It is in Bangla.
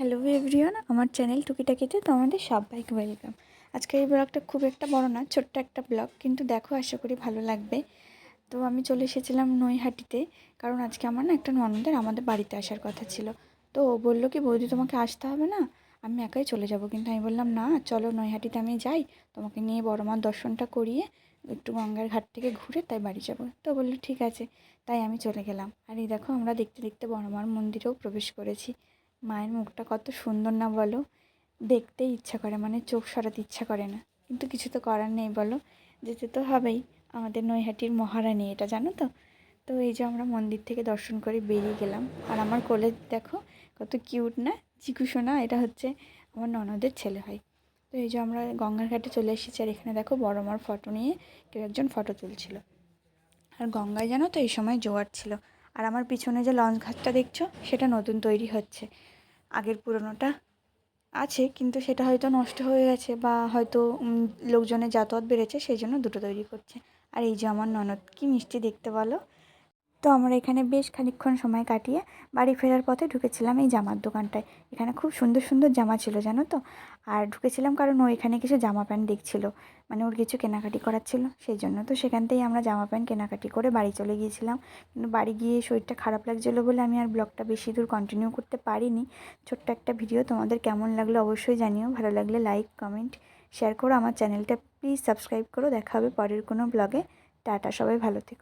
হ্যালো এভরিওয়ান, আমার চ্যানেল টুকিটাকিতে তোমাদের সবাইকে ওয়েলকাম। আজকে এই ব্লগটা খুব একটা বড় না, ছোট্ট একটা ব্লগ, কিন্তু দেখো আশা করি ভালো লাগবে। তো আমি চলে এসেছিলাম নৈহাটিতে, কারণ আজকে আমার না একটা ননদের আমাদের বাড়িতে আসার কথা ছিল। তো ও বললো কি, বৌদি তোমাকে আসতে হবে না, আমি একাই চলে যাব। কিন্তু আমি বললাম না, চলো নৈহাটিতে আমি যাই, তোমাকে নিয়ে বড় মার দর্শনটা করিয়ে একটু গঙ্গার ঘাট থেকে ঘুরে তাই বাড়ি যাব। তো বললো ঠিক আছে, তাই আমি চলে গেলাম। আর এই দেখো আমরা দেখতে দেখতে বড় মার মন্দিরেও প্রবেশ করেছি। মায়ের মুখটা কত সুন্দর না বলো, দেখতেই ইচ্ছা করে, মানে চোখ সরাতে ইচ্ছা করে না, কিন্তু কিছু তো করার নেই বলো, যেতে তো হবেই। আমাদের নৈহাটির মহারানী এটা, জানো তো। তো এই যে আমরা মন্দির থেকে দর্শন করে বেরিয়ে গেলাম। আর আমার কোলে দেখো কত কিউট না, চিকু সোনা, এটা হচ্ছে আমার ননদের ছেলে হয়। তো এই যে আমরা গঙ্গার ঘাটে চলে এসেছি, আর এখানে দেখো বড় মার ফটো নিয়ে কেউ একজন ফটো তুলছিল। আর গঙ্গায় জানো তো এই সময় জোয়ার ছিল। আর আমার পিছনে যে লঞ্চ ঘাটটা দেখছো, সেটা নতুন তৈরি হচ্ছে। আগের পুরনোটা আছে, কিন্তু সেটা হয়তো নষ্ট হয়ে গেছে, বা হয়তো লোকজনের যাতায়াত বেড়েছে, সেই জন্য দুটো তৈরি করছে। আর এই যে আমার ননদ, কি মিষ্টি দেখতে বলো। তো আমরা এখানে বেশ খানিকক্ষণ সময় কাটিয়ে বাড়ি ফেরার পথে ঢুকেছিলাম এই জামার দোকানটায়। এখানে খুব সুন্দর সুন্দর জামা ছিল জানো তো। আর ঢুকেছিলাম কারণ ও এখানে কিছু জামা প্যান্ট দেখছিল, মানে ওর কিছু কেনাকাটি করার ছিল, সেই জন্য। তো সেখান থেকেই আমরা জামা প্যান্ট কেনাকাটি করে বাড়ি চলে গিয়েছিলাম। কিন্তু বাড়ি গিয়ে শরীরটা খারাপ লাগছিলো বলে আমি আর ব্লগটা বেশি দূর কন্টিনিউ করতে পারিনি। ছোট্ট একটা ভিডিও, তোমাদের কেমন লাগলো অবশ্যই জানিও। ভালো লাগলে লাইক কমেন্ট শেয়ার করো। আমার চ্যানেলটা প্লিজ সাবস্ক্রাইব করো। দেখা হবে পরের কোনো ব্লগে। টাটা, সবাই ভালো থেকো।